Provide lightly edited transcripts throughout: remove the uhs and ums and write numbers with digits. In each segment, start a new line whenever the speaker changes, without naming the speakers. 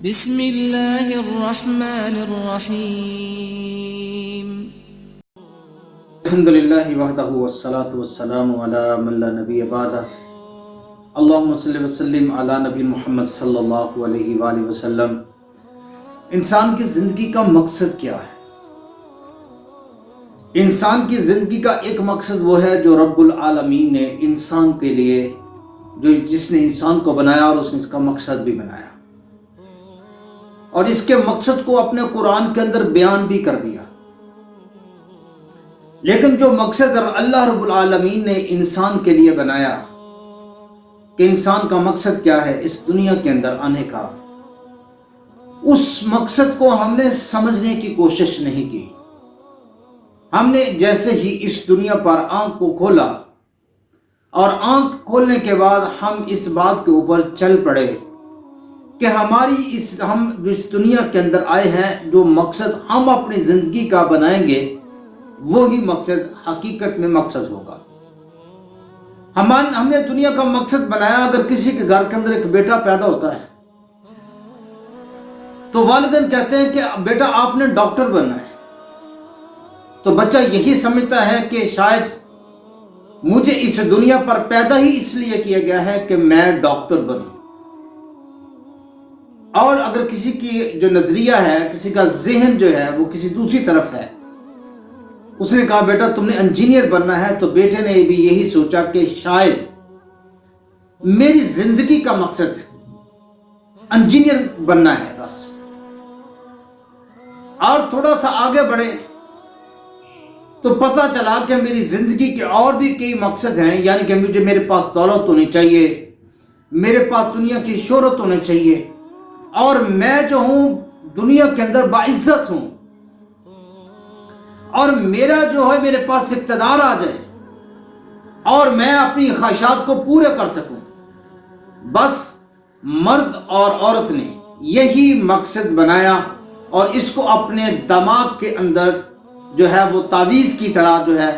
بسم اللہ الرحمن الرحیم
الحمدللہ وحدہ والصلاة والسلام علی من لا نبی بعدہ اللہم صلی وسلم علی نبی محمد صلی اللہ علیہ وآلہ وسلم۔ انسان کی زندگی کا مقصد کیا ہے؟ انسان کی زندگی کا ایک مقصد وہ ہے جو رب العالمین نے انسان کے لیے جس نے انسان کو بنایا اور اس نے اس کا مقصد بھی بنایا، اور اس کے مقصد کو اپنے قرآن کے اندر بیان بھی کر دیا۔ لیکن جو مقصد اللہ رب العالمین نے انسان کے لیے بنایا کہ انسان کا مقصد کیا ہے اس دنیا کے اندر آنے کا، اس مقصد کو ہم نے سمجھنے کی کوشش نہیں کی۔ ہم نے جیسے ہی اس دنیا پر آنکھ کو کھولا اور آنکھ کھولنے کے بعد ہم اس بات کے اوپر چل پڑے کہ ہم جو اس دنیا کے اندر آئے ہیں، جو مقصد ہم اپنی زندگی کا بنائیں گے وہی مقصد حقیقت میں مقصد ہوگا۔ ہم نے دنیا کا مقصد بنایا۔ اگر کسی کے گھر کے اندر ایک بیٹا پیدا ہوتا ہے تو والدین کہتے ہیں کہ بیٹا آپ نے ڈاکٹر بننا ہے، تو بچہ یہی سمجھتا ہے کہ شاید مجھے اس دنیا پر پیدا ہی اس لیے کیا گیا ہے کہ میں ڈاکٹر بنوں۔ اور اگر کسی کی جو نظریہ ہے، کسی کا ذہن جو ہے وہ کسی دوسری طرف ہے، اس نے کہا بیٹا تم نے انجینئر بننا ہے، تو بیٹے نے بھی یہی سوچا کہ شاید میری زندگی کا مقصد انجینئر بننا ہے بس۔ اور تھوڑا سا آگے بڑھے تو پتہ چلا کہ میری زندگی کے اور بھی کئی مقصد ہیں، یعنی کہ میرے پاس دولت ہونی چاہیے، میرے پاس دنیا کی شہرت ہونی چاہیے، اور میں جو ہوں دنیا کے اندر باعزت ہوں، اور میرا جو ہے میرے پاس اقتدار آ جائے اور میں اپنی خواہشات کو پورے کر سکوں۔ بس مرد اور عورت نے یہی مقصد بنایا اور اس کو اپنے دماغ کے اندر جو ہے وہ تعویذ کی طرح جو ہے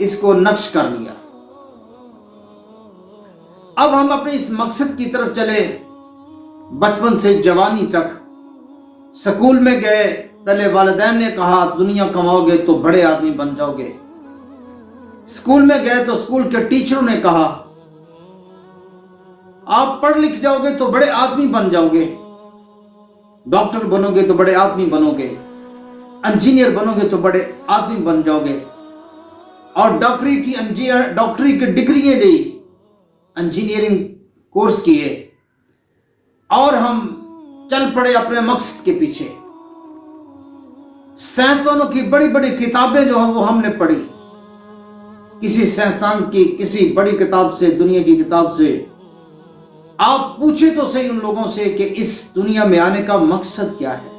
اس کو نقش کر لیا۔ اب ہم اپنے اس مقصد کی طرف چلے، بچپن سے جوانی تک۔ سکول میں گئے، پہلے والدین نے کہا دنیا کماؤ گے تو بڑے آدمی بن جاؤ گے۔ سکول میں گئے تو سکول کے ٹیچروں نے کہا آپ پڑھ لکھ جاؤ گے تو بڑے آدمی بن جاؤ گے، ڈاکٹر بنو گے تو بڑے آدمی بنو گے، انجینئر بنو گے تو بڑے آدمی بن جاؤ گے، اور ڈاکٹری کی ڈگریاں دی، انجینئرنگ کورس کیے، اور ہم چل پڑے اپنے مقصد کے پیچھے۔ سائنسدانوں کی بڑی بڑی کتابیں جو ہیں وہ ہم نے پڑھی۔ کسی سائنسدان کی کسی بڑی کتاب سے، دنیا کی کتاب سے آپ پوچھے تو صحیح ان لوگوں سے کہ اس دنیا میں آنے کا مقصد کیا ہے؟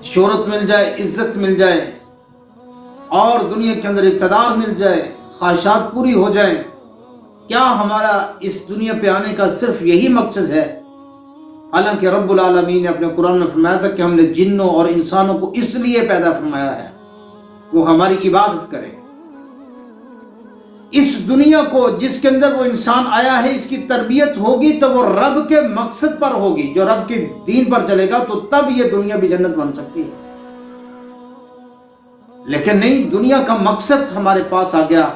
شہرت مل جائے، عزت مل جائے، اور دنیا کے اندر اقتدار مل جائے، خواہشات پوری ہو جائیں، کیا ہمارا اس دنیا پہ آنے کا صرف یہی مقصد ہے؟ حالانکہ رب العالمین نے اپنے قرآن میں فرمایا تھا کہ ہم نے جنوں اور انسانوں کو اس لیے پیدا فرمایا ہے وہ ہماری عبادت کریں۔ اس دنیا کو جس کے اندر وہ انسان آیا ہے، اس کی تربیت ہوگی تو وہ رب کے مقصد پر ہوگی، جو رب کے دین پر چلے گا تو تب یہ دنیا بھی جنت بن سکتی ہے۔ لیکن نہیں، دنیا کا مقصد ہمارے پاس آ گیا،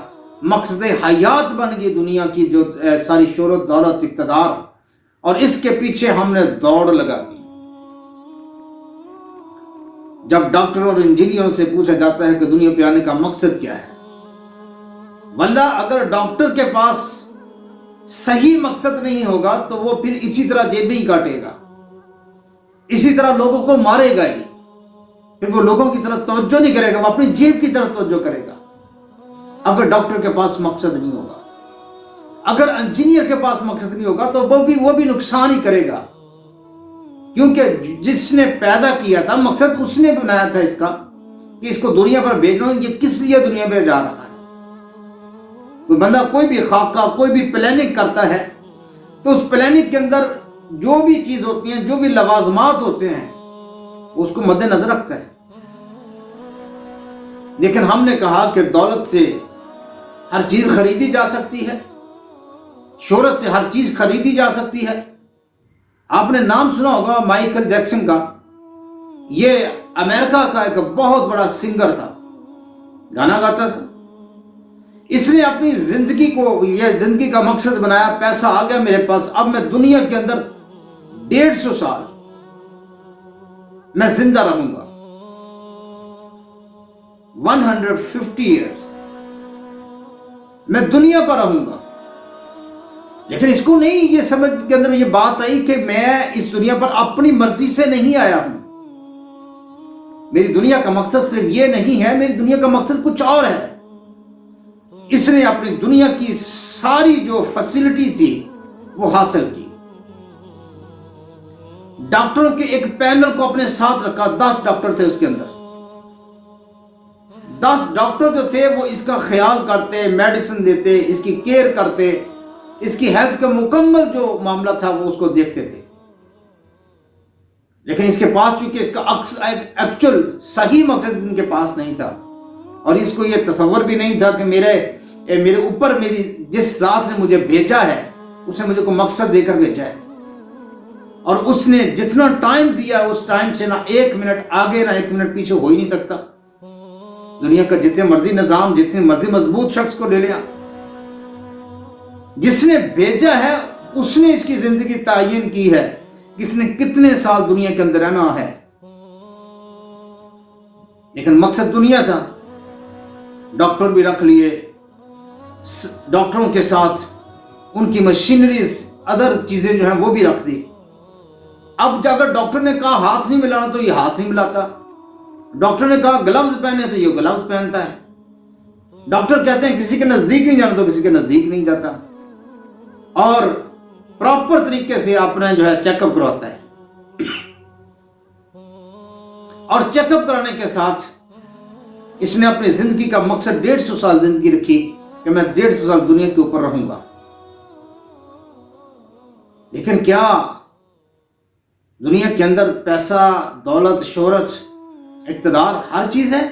مقصد حیات بن گئی دنیا کی، جو ساری شہرت، دولت، اقتدار، اور اس کے پیچھے ہم نے دوڑ لگا دی۔ جب ڈاکٹروں اور انجینئروں سے پوچھا جاتا ہے کہ دنیا پہ آنے کا مقصد کیا ہے، واللہ اگر ڈاکٹر کے پاس صحیح مقصد نہیں ہوگا تو وہ پھر اسی طرح جیبیں ہی کاٹے گا، اسی طرح لوگوں کو مارے گا ہی، پھر وہ لوگوں کی طرف توجہ نہیں کرے گا، وہ اپنی جیب کی طرف توجہ کرے گا اگر ڈاکٹر کے پاس مقصد نہیں ہوگا۔ اگر انجینئر کے پاس مقصد نہیں ہوگا تو وہ بھی نقصان ہی کرے گا، کیونکہ جس نے پیدا کیا تھا مقصد اس نے بنایا تھا اس کا کہ اس کو دنیا پر بھیج رہا ہوں، یہ کس لیے دنیا پہ جا رہا ہے۔ کوئی بندہ کوئی بھی خاکہ، کوئی بھی پلاننگ کرتا ہے تو اس پلاننگ کے اندر جو بھی چیز ہوتی ہیں، جو بھی لوازمات ہوتے ہیں، اس کو مد نظر رکھتا ہے۔ لیکن ہم نے کہا کہ دولت سے ہر چیز خریدی جا سکتی ہے، شہرت سے ہر چیز خریدی جا سکتی ہے، آپ نے نام سنا ہوگا مائیکل جیکسن کا. یہ امریکہ کا ایک بہت بڑا سنگر تھا, گانا گاتا تھا. اس نے اپنی زندگی کو یہ زندگی کا مقصد بنایا, پیسہ آ گیا میرے پاس, اب میں دنیا کے اندر 150 سال میں زندہ رہوں گا, 150 ایئرز میں دنیا پر رہوں گا. لیکن اس کو نہیں یہ سمجھ کے اندر یہ بات آئی کہ میں اس دنیا پر اپنی مرضی سے نہیں آیا ہوں. میری دنیا کا مقصد صرف یہ نہیں ہے, میری دنیا کا مقصد کچھ اور ہے. اس نے اپنی دنیا کی ساری جو فیسلٹی تھی وہ حاصل کی. ڈاکٹروں کے ایک پینل کو اپنے ساتھ رکھا, 10 ڈاکٹر تھے اس کے اندر. 10 ڈاکٹر جو تھے وہ اس کا خیال کرتے, میڈیسن دیتے, اس کی کیئر کرتے, اس کی ہیلتھ کا مکمل جو معاملہ تھا وہ اس کو دیکھتے تھے. لیکن اس کے پاس چونکہ اس کا ایکچوئل صحیح مقصد ان کے پاس نہیں تھا, اور اس کو یہ تصور بھی نہیں تھا کہ میرے اوپر میری جس ذات نے مجھے بھیجا ہے اس نے مجھے کو مقصد دے کر بھیجا ہے. اور اس نے جتنا ٹائم دیا اس ٹائم سے نہ 1 منٹ آگے نہ 1 منٹ پیچھے ہو ہی نہیں سکتا. دنیا کا جتنے مرضی نظام, جتنے مرضی مضبوط شخص کو لے لیا, جس نے بھیجا ہے اس نے اس کی زندگی تعین کی ہے کہ اس نے کتنے سال دنیا کے اندر رہنا ہے. لیکن مقصد دنیا تھا. ڈاکٹر بھی رکھ لیے, ڈاکٹروں کے ساتھ ان کی مشینریز, ادر چیزیں جو ہیں وہ بھی رکھ دی. اب جا کر ڈاکٹر نے کہا ہاتھ نہیں ملانا تو یہ ہاتھ نہیں ملاتا. ڈاکٹر نے کہا گلوز پہنے تو یہ گلوز پہنتا ہے. ڈاکٹر کہتے ہیں کسی کے نزدیک نہیں جانا تو کسی کے نزدیک نہیں جاتا, اور پراپر طریقے سے اپنا جو ہے چیک اپ کرواتا ہے. اور چیک اپ کرانے کے ساتھ اس نے اپنی زندگی کا مقصد 150 سال زندگی رکھی کہ میں 150 سال دنیا کے اوپر رہوں گا. لیکن کیا دنیا کے اندر پیسہ, دولت, شہرت, اقتدار ہر چیز ہے؟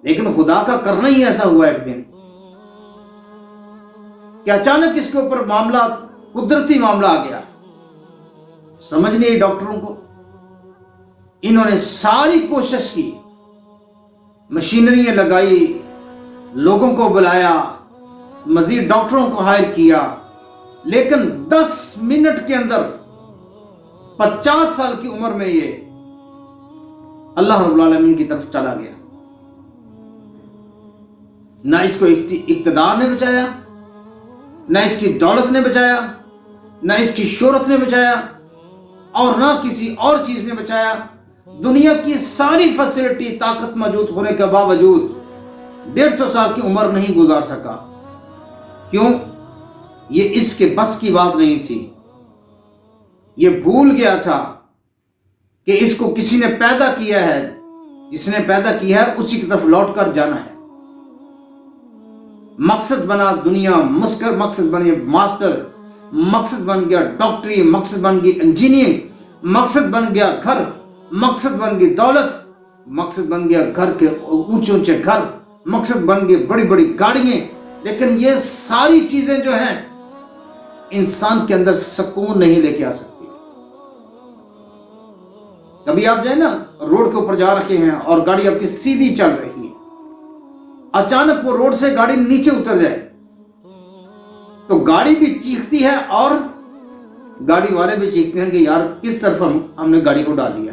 لیکن خدا کا کرنا ہی ایسا ہوا ایک دن کہ اچانک اس کے اوپر معاملہ, قدرتی معاملہ آ گیا. سمجھ نہیں ڈاکٹروں کو. انہوں نے ساری کوشش کی, مشینریاں لگائی, لوگوں کو بلایا, مزید ڈاکٹروں کو ہائر کیا, لیکن 10 منٹ کے اندر 50 سال کی عمر میں یہ اللہ رب العالمین کی طرف چلا گیا. نہ اس کو اقتدار نے بچایا, نہ اس کی دولت نے بچایا, نہ اس کی شہرت نے بچایا, اور نہ کسی اور چیز نے بچایا. دنیا کی ساری فیسلٹی, طاقت موجود ہونے کے باوجود 150 سال کی عمر نہیں گزار سکا. کیوں؟ یہ اس کے بس کی بات نہیں تھی. یہ بھول گیا تھا کہ اس کو کسی نے پیدا کیا ہے, جس نے پیدا کیا ہے اسی کی طرف لوٹ کر جانا ہے. مقصد بنا دنیا, مقصد بن گیا ماسٹر, مقصد بن گیا ڈاکٹری, مقصد بن گئی انجینئرنگ, مقصد بن گیا گھر, مقصد بن گئی دولت, مقصد بن گیا گھر کے اونچے اونچے گھر, مقصد بن گئی بڑی بڑی گاڑیاں. لیکن یہ ساری چیزیں جو ہیں انسان کے اندر سکون نہیں لے کے آ سکتی. کبھی آپ جائیں نا روڈ کے اوپر جا رہے ہیں اور گاڑی آپ کی سیدھی چل رہی ہے, اچانک وہ روڈ سے گاڑی نیچے اتر جائے تو گاڑی بھی چیختی ہے اور گاڑی والے بھی چیختے ہیں کہ یار کس طرف ہم نے گاڑی کو ڈال دیا.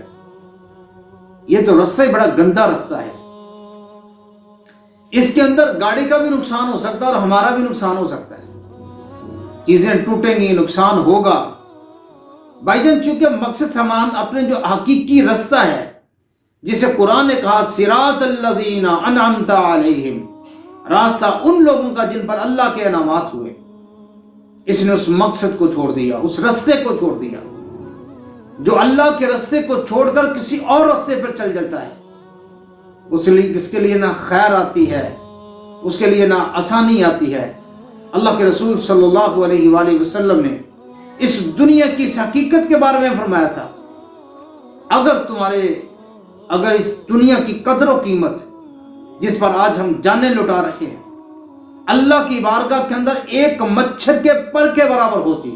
یہ تو رستہ ہی بڑا گندا رستہ ہے. اس کے اندر گاڑی کا بھی نقصان ہو سکتا ہے اور ہمارا بھی نقصان ہو سکتا ہے. چیزیں ٹوٹیں گی, نقصان ہوگا. بھائی جان, چونکہ مقصد ہمارا اپنے جو حقیقی رستہ ہے جسے قرآن نے کہا صراط الذین انعمت علیہم, راستہ ان لوگوں کا جن پر اللہ کے انعامات ہوئے. اس نے اس مقصد کو چھوڑ دیا, اس رستے کو چھوڑ دیا. جو اللہ کے رستے کو چھوڑ کر کسی اور رستے پر چل جاتا ہے اس کے لیے نہ خیر آتی ہے, اس کے لیے نہ آسانی آتی ہے. اللہ کے رسول صلی اللہ علیہ وآلہ وسلم نے اس دنیا کی اس حقیقت کے بارے میں فرمایا تھا, اگر اس دنیا کی قدر و قیمت جس پر آج ہم جانیں لٹا رہے ہیں اللہ کی بارگاہ کے اندر ایک مچھر کے پر کے برابر ہوتی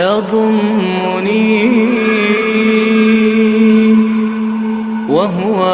يضمني وهو